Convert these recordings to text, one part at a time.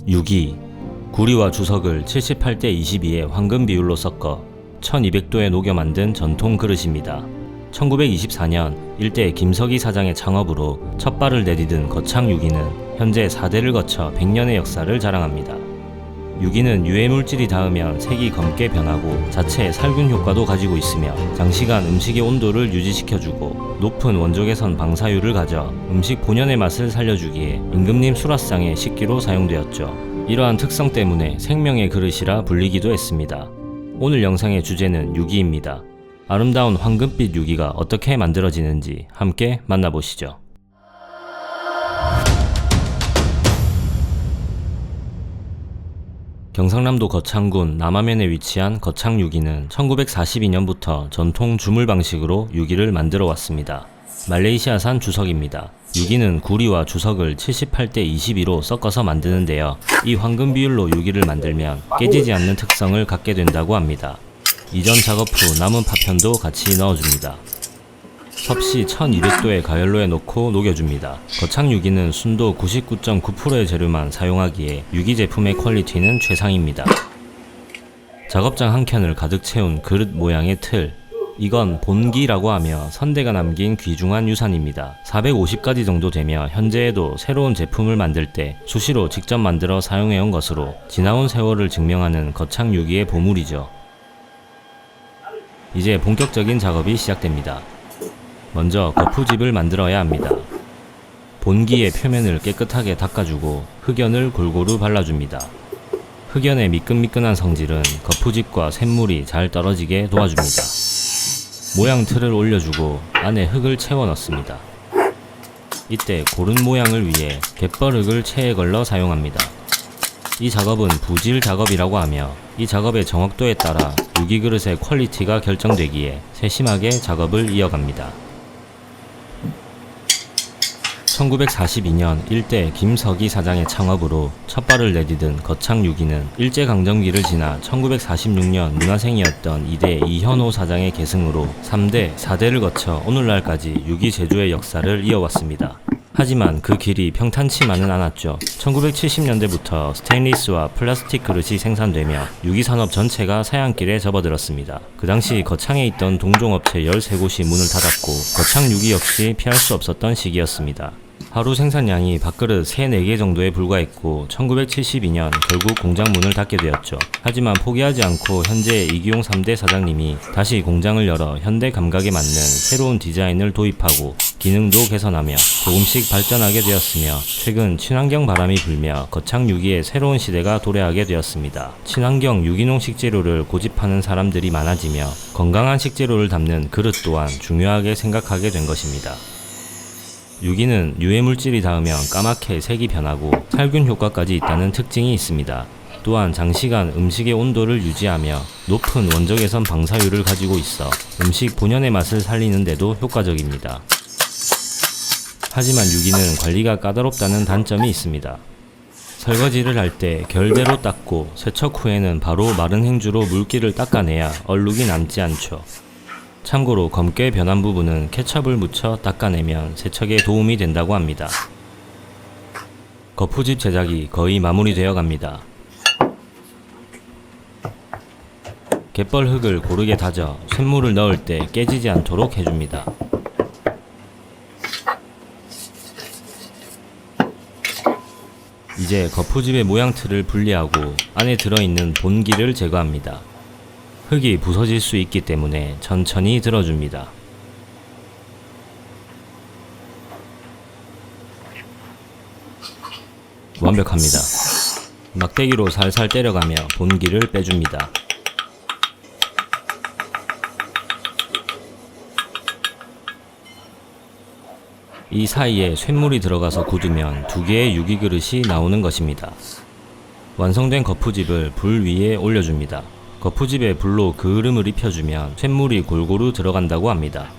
유기, 구리와 주석을 78대 22의 황금 비율로 섞어 1200도에 녹여 만든 전통 그릇입니다. 1924년 일대 김석희 사장의 창업으로 첫 발을 내디딘 거창 유기는 현재 4대를 거쳐 100년의 역사를 자랑합니다. 유기는 유해물질이 닿으면 색이 검게 변하고 자체 살균 효과도 가지고 있으며 장시간 음식의 온도를 유지시켜주고 높은 원조 개선 방사율을 가져 음식 본연의 맛을 살려주기에 임금님 수라상에 식기로 사용되었죠. 이러한 특성 때문에 생명의 그릇이라 불리기도 했습니다. 오늘 영상의 주제는 유기입니다. 아름다운 황금빛 유기가 어떻게 만들어지는지 함께 만나보시죠. 경상남도 거창군 남하면에 위치한 거창유기는 1942년부터 전통 주물 방식으로 유기를 만들어 왔습니다. 말레이시아산 주석입니다. 유기는 구리와 주석을 78대 22로 섞어서 만드는데요. 이 황금 비율로 유기를 만들면 깨지지 않는 특성을 갖게 된다고 합니다. 이전 작업 후 남은 파편도 같이 넣어줍니다. 섭씨 1200도의 가열로에 넣고 녹여줍니다. 거창유기는 순도 99.9%의 재료만 사용하기에 유기 제품의 퀄리티는 최상입니다. 작업장 한 켠을 가득 채운 그릇 모양의 틀, 이건 본기라고 하며 선대가 남긴 귀중한 유산입니다. 450가지 정도 되며 현재에도 새로운 제품을 만들 때 수시로 직접 만들어 사용해온 것으로 지나온 세월을 증명하는 거창유기의 보물이죠. 이제 본격적인 작업이 시작됩니다. 먼저 거푸집을 만들어야 합니다. 본기의 표면을 깨끗하게 닦아주고 흑연을 골고루 발라줍니다. 흑연의 미끈미끈한 성질은 거푸집과 쇳물이 잘 떨어지게 도와줍니다. 모양 틀을 올려주고 안에 흙을 채워 넣습니다. 이때 고른 모양을 위해 갯벌흙을 체에 걸러 사용합니다. 이 작업은 부질 작업이라고 하며 이 작업의 정확도에 따라 유기 그릇의 퀄리티가 결정되기에 세심하게 작업을 이어갑니다. 1942년 일대 김석희 사장의 창업으로 첫 발을 내디딘 거창유기는 일제강점기를 지나 1946년 문화생이었던 이대 이현호 사장의 계승으로 3대, 4대를 거쳐 오늘날까지 유기 제조의 역사를 이어왔습니다. 하지만 그 길이 평탄치만은 않았죠. 1970년대부터 스테인리스와 플라스틱 그릇이 생산되며 유기산업 전체가 사양길에 접어들었습니다. 그 당시 거창에 있던 동종업체 13곳이 문을 닫았고 거창유기 역시 피할 수 없었던 시기였습니다. 하루 생산량이 밥그릇 3-4개 정도에 불과했고 1972년 결국 공장 문을 닫게 되었죠. 하지만 포기하지 않고 현재 이기용 3대 사장님이 다시 공장을 열어 현대 감각에 맞는 새로운 디자인을 도입하고 기능도 개선하며 조금씩 발전하게 되었으며 최근 친환경 바람이 불며 거창유기의 새로운 시대가 도래하게 되었습니다. 친환경 유기농 식재료를 고집하는 사람들이 많아지며 건강한 식재료를 담는 그릇 또한 중요하게 생각하게 된 것입니다. 유기는 유해물질이 닿으면 까맣게 색이 변하고 살균 효과까지 있다는 특징이 있습니다. 또한 장시간 음식의 온도를 유지하며 높은 원적 개선 방사율을 가지고 있어 음식 본연의 맛을 살리는 데도 효과적입니다. 하지만 유기는 관리가 까다롭다는 단점이 있습니다. 설거지를 할 때 결대로 닦고 세척 후에는 바로 마른 행주로 물기를 닦아내야 얼룩이 남지 않죠. 참고로 검게 변한 부분은 케첩을 묻혀 닦아내면 세척에 도움이 된다고 합니다. 거푸집 제작이 거의 마무리되어 갑니다. 갯벌 흙을 고르게 다져 쇳물을 넣을 때 깨지지 않도록 해줍니다. 이제 거푸집의 모양 틀을 분리하고 안에 들어있는 본기를 제거합니다. 흙이 부서질 수 있기 때문에 천천히 들어줍니다. 완벽합니다. 막대기로 살살 때려가며 본기를 빼줍니다. 이 사이에 쇳물이 들어가서 굳으면 2개의 유기 그릇이 나오는 것입니다. 완성된 거푸집을 불 위에 올려줍니다. 거푸집에 불로 그을음을 입혀주면 쇳물이 골고루 들어간다고 합니다.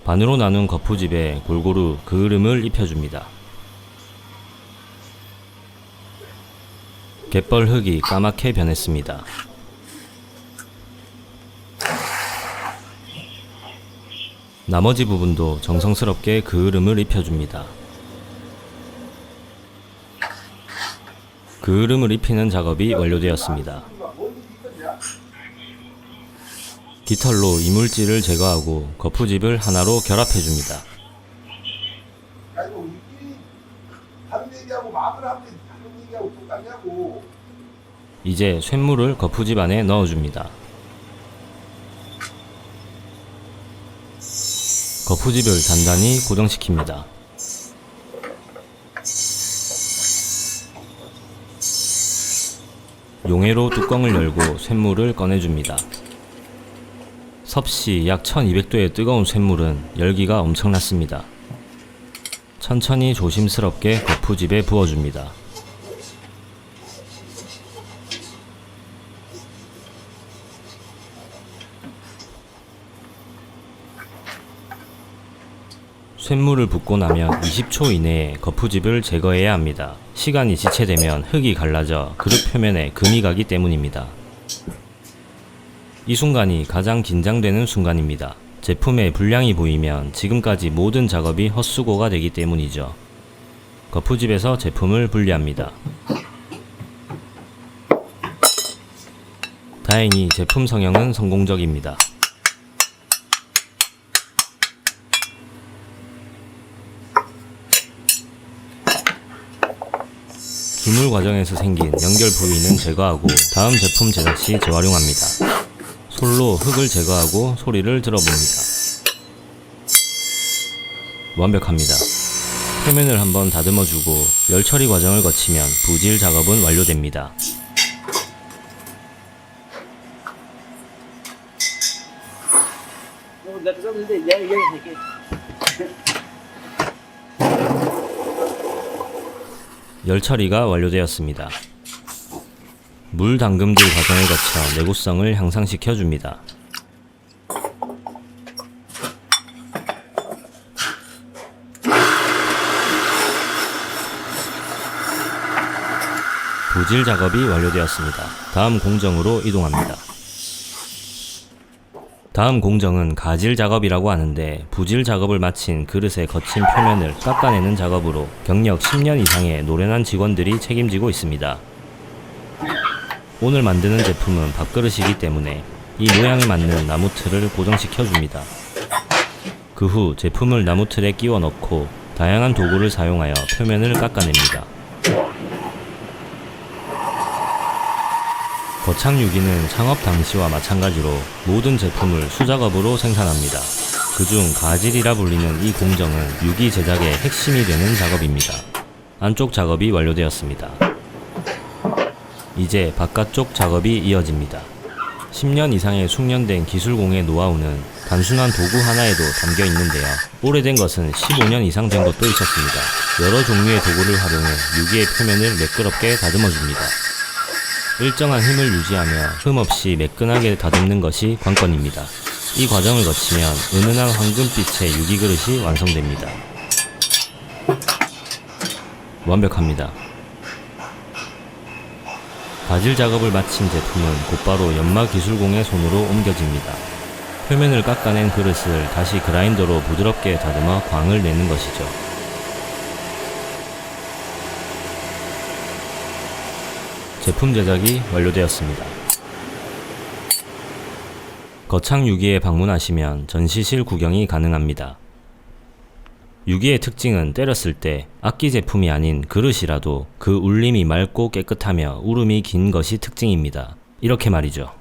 반으로 나눈 거푸집에 골고루 그을음을 입혀줍니다. 갯벌 흙이 까맣게 변했습니다. 나머지 부분도 정성스럽게 그을음을 입혀줍니다. 그을음을 입히는 작업이 완료되었습니다. 깃털로 이물질을 제거하고 거푸집을 하나로 결합해줍니다. 이제 쇳물을 거푸집 안에 넣어줍니다. 거푸집을 단단히 고정시킵니다. 용해로 뚜껑을 열고 쇳물을 꺼내줍니다. 섭씨 약 1200도의 뜨거운 쇳물은 열기가 엄청났습니다. 천천히 조심스럽게 거푸집에 부어줍니다. 쇳물을 붓고 나면 20초 이내에 거푸집을 제거해야 합니다. 시간이 지체되면 흙이 갈라져 그릇 표면에 금이 가기 때문입니다. 이 순간이 가장 긴장되는 순간입니다. 제품에 불량이 보이면 지금까지 모든 작업이 헛수고가 되기 때문이죠. 거푸집에서 제품을 분리합니다. 다행히 제품 성형은 성공적입니다. 기물 과정에서 생긴 연결 부위는 제거하고 다음 제품 제작 시 재활용합니다. 솔로 흙을 제거하고 소리를 들어봅니다. 완벽합니다. 표면을 한번 다듬어주고 열 처리 과정을 거치면 부질 작업은 완료됩니다. 열 처리가 완료되었습니다. 물 담금질 과정을 거쳐 내구성을 향상시켜 줍니다. 부질 작업이 완료되었습니다. 다음 공정으로 이동합니다. 다음 공정은 가질 작업이라고 하는데 부질 작업을 마친 그릇의 거친 표면을 깎아내는 작업으로 경력 10년 이상의 노련한 직원들이 책임지고 있습니다. 오늘 만드는 제품은 밥그릇이기 때문에 이 모양에 맞는 나무틀을 고정시켜 줍니다. 그 후 제품을 나무틀에 끼워 넣고 다양한 도구를 사용하여 표면을 깎아냅니다. 거창유기는 창업 당시와 마찬가지로 모든 제품을 수작업으로 생산합니다. 그중 가질이라 불리는 이 공정은 유기 제작의 핵심이 되는 작업입니다. 안쪽 작업이 완료되었습니다. 이제 바깥쪽 작업이 이어집니다. 10년 이상의 숙련된 기술공의 노하우는 단순한 도구 하나에도 담겨 있는데요. 오래된 것은 15년 이상 된 것도 있었습니다. 여러 종류의 도구를 활용해 유기의 표면을 매끄럽게 다듬어줍니다. 일정한 힘을 유지하며 흠 없이 매끈하게 다듬는 것이 관건입니다. 이 과정을 거치면 은은한 황금빛의 유기 그릇이 완성됩니다. 완벽합니다. 바질 작업을 마친 제품은 곧바로 연마기술공의 손으로 옮겨집니다. 표면을 깎아낸 그릇을 다시 그라인더로 부드럽게 다듬어 광을 내는 것이죠. 제품 제작이 완료되었습니다. 거창유기에 방문하시면 전시실 구경이 가능합니다. 유기의 특징은 때렸을 때 악기 제품이 아닌 그릇이라도 그 울림이 맑고 깨끗하며 울음이 긴 것이 특징입니다. 이렇게 말이죠.